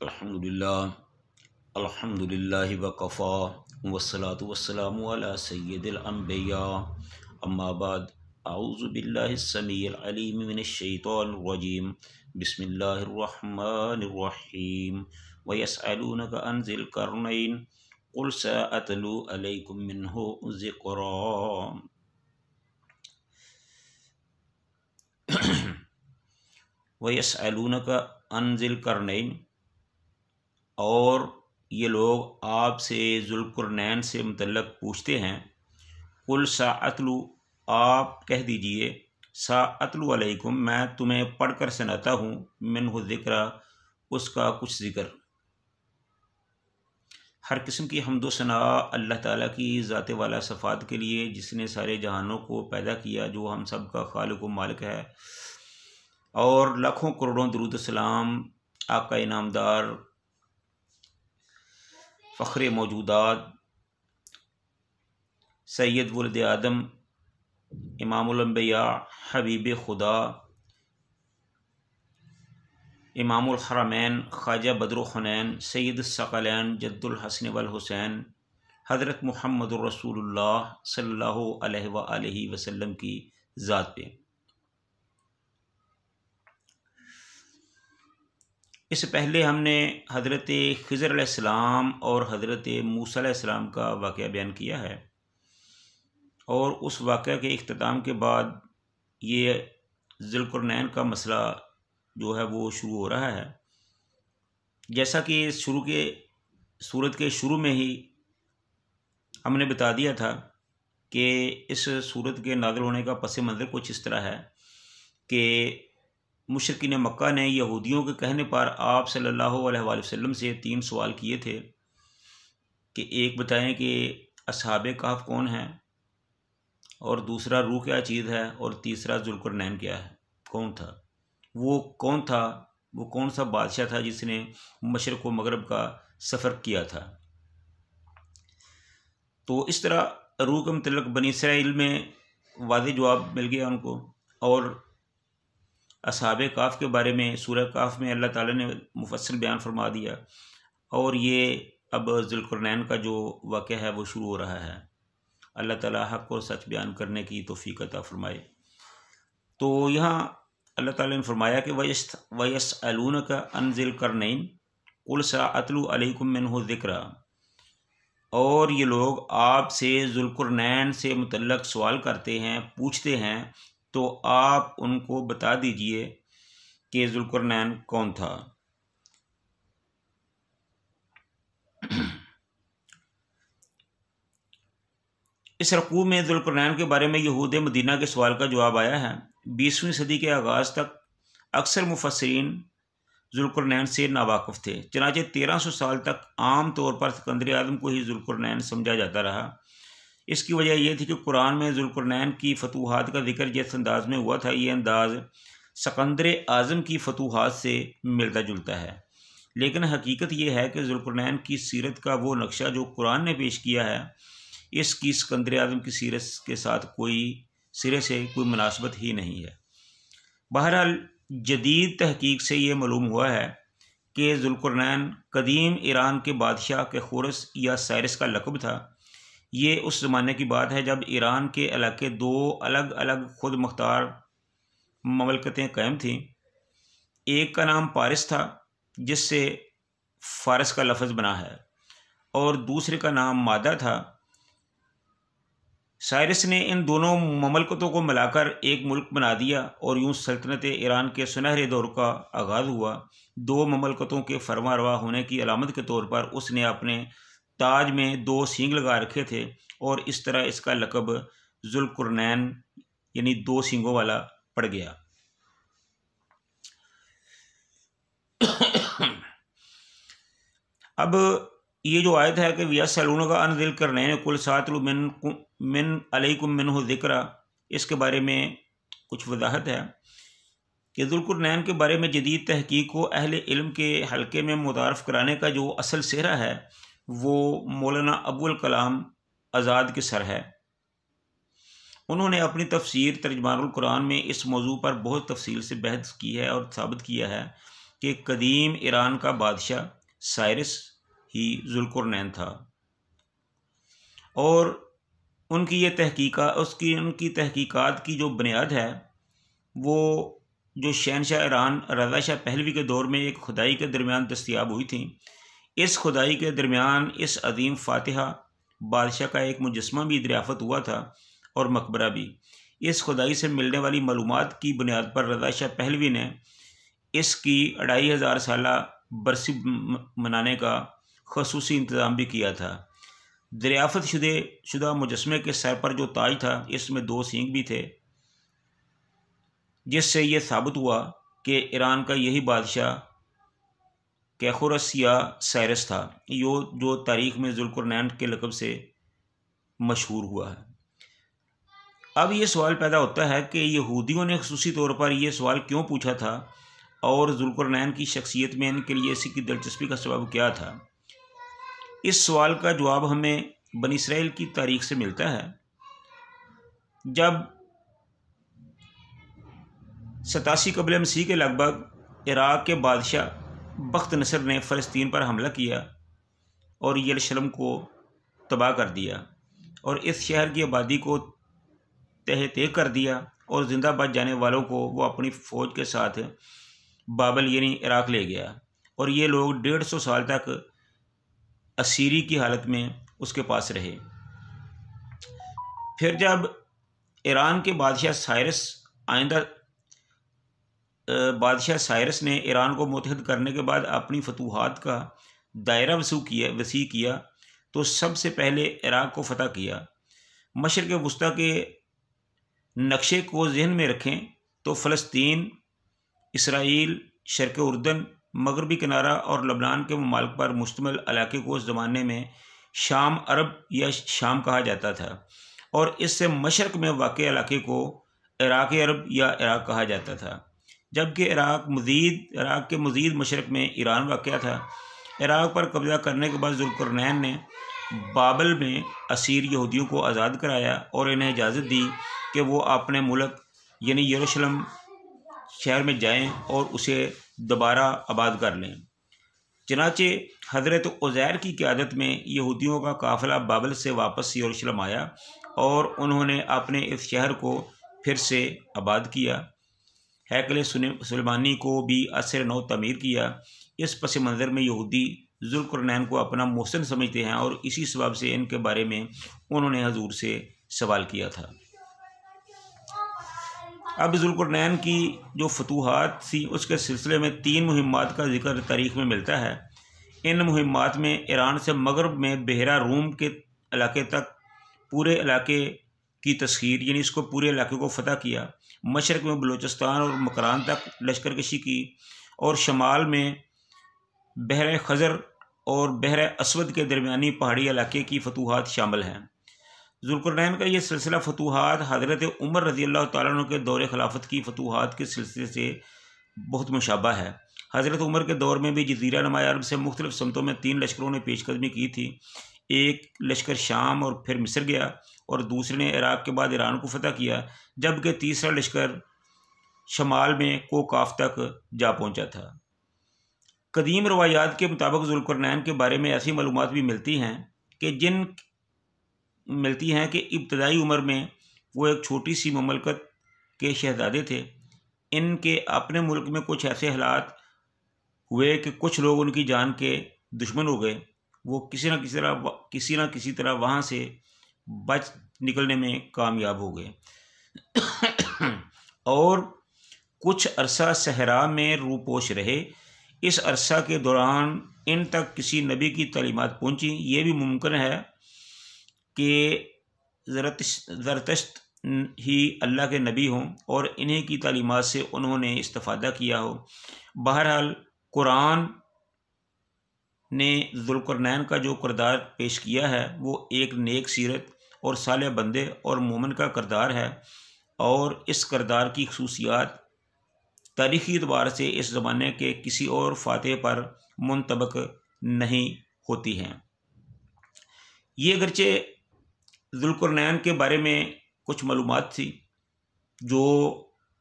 अल्हम्दुलिल्लाह अल्हम्दुलिल्लाहि वकफ़ा वस्सलातु वस्सलामु अला सय्यिदिल अंबिया अम्मा बाद अऊज़ु बिल्लाहिस समीइल अलीम मिनश शैतानिर रजीम बिस्मिल्लाहिर रहमानिर रहीम व यसअलूनका अन ज़िल क़रनैन क़ुल सअतलू अलैकुम मिन्हु ज़िक्रा। व यसअलूनका अन ज़िल क़रनैन, और ये लोग आपसे ज़ुल्क़रनैन से मुतल्लक़ पूछते हैं। कुल साअतलू, आप कह दीजिए, साअतलू अलैकुम, मैं तुम्हें पढ़कर सुनाता हूँ, मिन्हु ज़िक्रा, उसका कुछ ज़िक्र। हर किस्म की हम्दो सना अल्लाह ताला की ज़ात वाला सफ़ात के लिए, जिसने सारे जहानों को पैदा किया, जो हम सब का खालिक व मालिक है। और लाखों करोड़ों दुरूद सलाम आका इनामदार फ़ख्र मौजूदात सैयद वुल्द आदम इमामुल अंबिया हबीब खुदा इमामुल हरमैन ख्वाजा बद्रुल हुनैन सैयद सकलैन जद्दुल हसन वल हुसैन हज़रत मुहम्मदुर रसूलुल्लाह सल्लल्लाहु अलैहि वसल्लम की ज़ात पे। इससे पहले हमने हज़रत ख़िज़र अलैहिस्सलाम और हज़रत मूसा अलैहिस्सलाम का वाक़या बयान किया है, और उस वाक़या के इख्तिताम के बाद ये ज़ुल्क़रनैन का मसला जो है वो शुरू हो रहा है। जैसा कि सूरत के शुरू में ही हमने बता दिया था कि इस सूरत के नाज़िल होने का पस मंज़र कुछ इस तरह है कि मुशरिकीन मक्का ने यहूदियों के कहने पर आप सल्लल्लाहु अलैहि वसल्लम से 3 सवाल किए थे कि एक बताएं कि असहाबे कहफ़ कौन है, और दूसरा रूह क्या चीज़ है, और तीसरा ज़ुल्क़रनैन क्या है, कौन था, वो कौन था, वो कौन सा बादशाह था जिसने मशरिक़ व मगरब का सफ़र किया था। तो इस तरह रूह के मुतल्लिक़ बनी इसराइल में वाज़ेह जवाब मिल गया उनको। और असहाबे काफ़ के बारे में सूरह काफ़ में अल्लाह ताला ने मुफस्सल बयान फरमा दिया, और ये अब ज़ुल्क़रनैन का जो वाक़या है वो शुरू हो रहा है। अल्लाह ताला हक़ और सच बयान करने की तौफ़ीक़ अता फ़रमाए। तो यहाँ अल्लाह ताला ने फरमाया कि वयसअलूनका अन ज़िल क़रनैन क़ुल सअतलू अलैकुम मिन्हु ज़िक्रा, और ये लोग आपसे ज़ुल्क़रनैन से मुतल्लक़ सवाल करते हैं, पूछते हैं, तो आप उनको बता दीजिए कि ज़ुल्क़रनैन कौन था। इस रकू में ज़ुल्क़रनैन के बारे में यहूद मदीना के सवाल का जवाब आया है। 20वीं सदी के आगाज़ तक अक्सर मुफस्सिरीन ज़ुल्क़रनैन से नावाकिफ़ थे। चनाचे 1300 साल तक आम तौर पर सिकंदर आज़म को ही ज़ुल्क़रनैन समझा जाता रहा। इसकी वजह यह थी कि कुरान में ज़ुल्क़रनैन की फतूहात का जिक्र जिस अंदाज़ में हुआ था, ये अंदाज़ सिकंदर आज़म की फतूहात से मिलता जुलता है। लेकिन हकीकत यह है कि ज़ुल्क़रनैन की सीरत का वो नक्शा जो कुरान ने पेश किया है, इसकी सिकंदर आज़म की सीरत के साथ कोई सिरे से कोई मुनासबत ही नहीं है। बहरहाल जदीद तहकीक से ये मालूम हुआ है कि ज़ुल्क़रनैन कदीम ईरान के बादशाह के खुरस या साइरस का लक़ब था। ये उस ज़माने की बात है जब ईरान के इलाके 2 अलग अलग खुद मुख्तार ममलकतें कायम थीं। एक का नाम पारिस था, जिससे फ़ारस का लफ्ज़ बना है, और दूसरे का नाम मादा था। साइरस ने इन दोनों ममलकतों को मिलाकर एक मुल्क बना दिया, और यूँ सल्तनत ईरान के सुनहरे दौर का आगाज़ हुआ। 2 ममलकतों के फरमारवा होने की अलामत के तौर पर उसने अपने ताज में 2 सींग लगा रखे थे, और इस तरह इसका लक़ब ज़ुल्क़रनैन यानी 2 सींगों वाला पड़ गया। अब ये जो आयत है कि वयसअलूनका अन ज़िल क़रनैन क़ुल सअतलू मिन अलैकुम मिन्हु ज़िक्रा, इसके बारे में कुछ वजाहत है कि ज़ुल्क़रनैन के बारे में जदीद तहकीक को अहले इल्म के हल्के में मुतारफ़ कराने का जो असल सेहरा है वो मौलाना अबुल कलाम आज़ाद के सर है। उन्होंने अपनी तफसीर तर्जुमानुल कुरान में इस मौजू पर बहुत तफसील से बहस की है और साबित किया है कि कदीम ईरान का बादशाह साइरस ही जुल्कुरनैन था और उनकी तहकीकात की जो बुनियाद है वो जो शहनशाह ईरान रज़ा शाह पहलवी के दौर में एक खुदाई के दरमियान दस्तयाब हुई थी। इस खुदाई के दरमियान इस अदीम फातिहा बादशाह का एक मुजस्मा भी दरियाफ़त हुआ था और मकबरा भी। इस खुदाई से मिलने वाली मालूमात की बुनियाद पर रज़ा शाह पहलवी ने इसकी 2500 साला बरसी मनाने का खसूसी इंतज़ाम भी किया था। दरियाफ़त शुदा मुजस्मे के सर पर जो ताज था इसमें 2 सींग भी थे, जिससे ये साबित हुआ कि ईरान का यही बादशाह कैखुरस या साइरस था, जो तारीख़ में जुल्कुरनैन के लक़ब से मशहूर हुआ है। अब ये सवाल पैदा होता है कि यहूदियों ने ख़ुसूसी तौर पर यह सवाल क्यों पूछा था और जुल्कुरनैन की शख्सियत में इनके लिए इसकी दिलचस्पी का सबब क्या था। इस सवाल का जवाब हमें बनी इसराइल की तारीख़ से मिलता है। जब 87 क़ब्ल मसीह के लगभग इराक़ के बादशाह बख्त नसर ने फ़लस्तीन पर हमला किया और यरूशलेम को तबाह कर दिया और इस शहर की आबादी को तहत कर दिया और ज़िंदा बच जाने वालों को वो अपनी फ़ौज के साथ बाबल यानी इराक़ ले गया और ये लोग 150 साल तक असीरी की हालत में उसके पास रहे। फिर जब ईरान के बादशाह साइरस ने ईरान को मुत्तहद करने के बाद अपनी फतूहात का दायरा वसी किया तो सबसे पहले इराक़ को फ़तह किया। मशरिक़ वस्ता के नक्शे को जहन में रखें तो फ़लस्तीन, इसराइल, शर्क़ उर्दन, मगरबी किनारा और लबनान के ममालिक पर मुश्तमिल इलाके को उस ज़माने में शाम अरब या शाम कहा जाता था और इससे मशरक़ में वाक़े इलाके को इराक़ अरब या इराक़ कहा जाता था, जबकि इराक़ के मज़ीद मशरक़ में ईरान वाक़या था। इराक़ पर कब्ज़ा करने के बाद जुल्कुरनैन ने बाबल में असीर यहूदियों को आज़ाद कराया और इन्हें इजाज़त दी कि वो अपने मुल्क यानी यरूशलेम शहर में जाएं और उसे दोबारा आबाद कर लें। चनाचे हज़रत उज़ैर की क़यादत में यहूदियों का काफ़िला बाबल से वापस यरूशलेम आया और उन्होंने अपने इस शहर को फिर से आबाद किया। हैकल सुलेमानी को भी असर नौ तमीर किया। इस पस मंज़र में यहूदी जुल्कुरनैन को अपना मोहसिन समझते हैं और इसी सबब से इनके बारे में उन्होंने हजूर से सवाल किया था। अब जुल्कुरनैन की जो फतूहात थी उसके सिलसिले में 3 मुहिम्मात का जिक्र तारीख़ में मिलता है। इन मुहिम्मात में ईरान से मगरब में बहरा रूम के इलाके तक पूरे इलाके की तस्खीर यानी इसको पूरे इलाके को फ़तह किया, मशरक़ में बलूचिस्तान और मकरान तक लश्कर कशी की और शमाल में बहर खज़र और बहर असवद के दरमियानी पहाड़ी इलाके की फतूहात शामिल हैं। जुल्कुरनैन का ये सिलसिला फतूहात हज़रत उमर रज़ी अल्लाह तआला अन्हु के दौर खिलाफत की फतूहात के सिलसिले से बहुत मुशाबा है। हज़रत उमर के दौर में भी जज़ीरा नुमा अरब से मुख्तलिफ़ समतों में 3 लश्करों ने पेशकदमी की थी। एक लश्कर शाम और फिर मिस्र गया और दूसरे ने इराक़ के बाद ईरान को फ़तह किया, जबकि तीसरा लश्कर शमाल में कोकाफ तक जा पहुँचा था। कदीम रवायात के मुताबिक जुल्कुरनैन के बारे में ऐसी मालूमात भी मिलती हैं कि इब्तदाई उम्र में वो एक छोटी सी ममलकत के शहज़ादे थे। इनके अपने मुल्क में कुछ ऐसे हालात हुए कि कुछ लोग उनकी जान के दुश्मन हो गए। वो किसी न किसी तरह वहाँ से बच निकलने में कामयाब हो गए और कुछ अरसा सहरा में रूपोश रहे। इस अरसा के दौरान इन तक किसी नबी की तालीमात पहुँची। ये भी मुमकिन है कि ज़रतश्त ही अल्लाह के नबी हों और इन्हीं की तालीमात से उन्होंने इस्तिफ़ादा किया हो। बहरहाल कुरान ने जुल्कुरनैन का जो किरदार पेश किया है वो एक नेक सीरत और साले बंदे और मोमिन का किरदार है और इस किरदार की खसूसियात तारीख़ी एतबार से इस ज़माने के किसी और फातेह पर मुंतबक नहीं होती हैं। ये अगरचे जुल्कुरनैन के बारे में कुछ मालूमात थी जो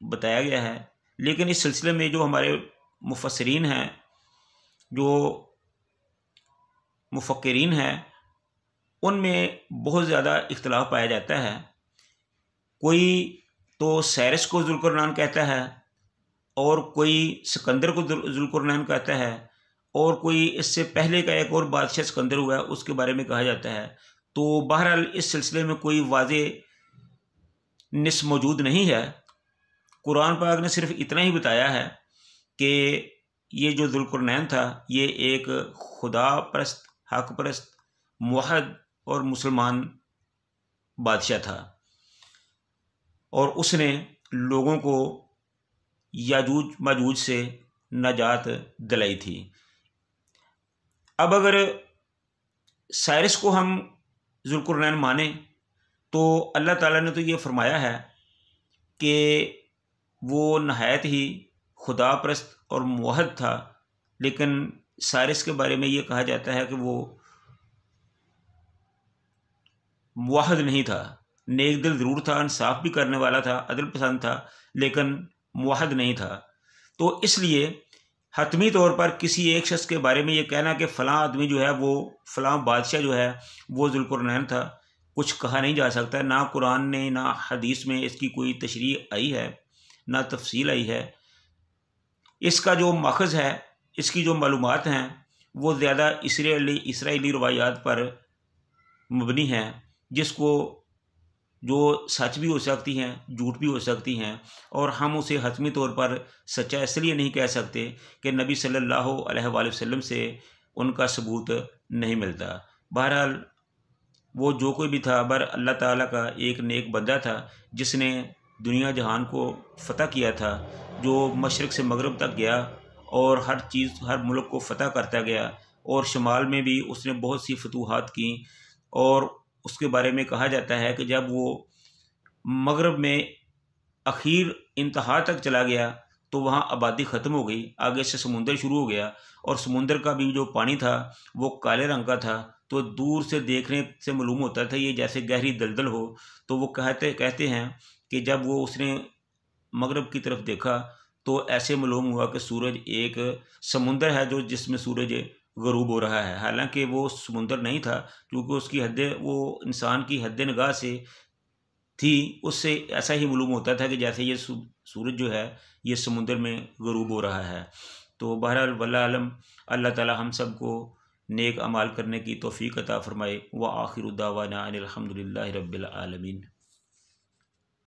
बताया गया है, लेकिन इस सिलसिले में जो हमारे मुफस्सिरीन हैं, जो मुफक्किरीन हैं, उनमें बहुत ज़्यादा इख्तिलाफ पाया जाता है। कोई तो साइरस को ज़ुल्क़ुरनैन कहता है, और कोई सिकंदर को ज़ुल्क़ुरनैन कहता है, और कोई इससे पहले का एक और बादशाह सिकंदर हुआ है उसके बारे में कहा जाता है। तो बहरहाल इस सिलसिले में कोई वाज़े निस मौजूद नहीं है। कुरान पाक ने सिर्फ इतना ही बताया है कि ये जो ज़ुल्क़ुरनैन था ये एक खुदा परस्त, हक परस्त, मुवहद और मुसलमान बादशाह था, और उसने लोगों को याजूज माजूज से नजात दिलाई थी। अब अगर साइरस को हम ज़ुल्क़ुरनैन माने तो अल्लाह ताला ने तो ये फरमाया है कि वो नहायत ही खुदा परस्त और मुवहद था, लेकिन साइरस के बारे में ये कहा जाता है कि वो मुवहद नहीं था। नेक दिल ज़रूर था, इंसाफ भी करने वाला था, अदल पसंद था, लेकिन मुवहद नहीं था। तो इसलिए हतमी तौर पर किसी एक शख्स के बारे में ये कहना कि फ़लाँ आदमी जो है वो फ़लाँ बादशाह जो है वो ज़ुल्क़ुरनैन था, कुछ कहा नहीं जा सकता। ना कुरान ने ना हदीस में इसकी कोई तशरीह आई है, ना तफसील आई है। इसका जो माखज़ है, इसकी जो मालूमात हैं वो ज़्यादा इसराइली रवायात पर मबनी हैं, जिसको जो सच भी हो सकती हैं, झूठ भी हो सकती हैं, और हम उसे हतमी तौर पर सच्चा इसलिए नहीं कह सकते कि नबी सल्लल्लाहु अलैहि वसल्लम से उनका सबूत नहीं मिलता। बहरहाल वो जो कोई भी था, बर अल्लाह ताला का एक नेक बंदा था जिसने दुनिया जहान को फ़तह किया था, जो मशरक़ से मगरब तक गया और हर चीज़, हर मुल्क को फ़तह करता गया, और शुमाल में भी उसने बहुत सी फतूहात की। और उसके बारे में कहा जाता है कि जब वो मगरब में आखिर इंतहा तक चला गया तो वहाँ आबादी ख़त्म हो गई, आगे से समुंदर शुरू हो गया, और समुंदर का भी जो पानी था वो काले रंग का था। तो दूर से देखने से मालूम होता था ये जैसे गहरी दलदल हो। तो वो कहते हैं कि जब वो उसने मगरब की तरफ देखा तो ऐसे मालूम हुआ कि सूरज एक समुंदर है जो जिसमें सूरज ग़रूब हो रहा है। हालांकि वो समुंदर नहीं था, क्योंकि उसकी हदें वो इंसान की हद निगाह से थी, उससे ऐसा ही मालूम होता था कि जैसे ये सूरज जो है ये समुंदर में ग़रूब हो रहा है। तो बहरहाल वल्लाह आलम, अल्लाह ताला हम सब को नेक अमाल करने की तौफ़ीक़ अता फ़रमाए। व आखिरु दावाना अनिल हम्दुलिल्लाहि रब्बिल आलमीन।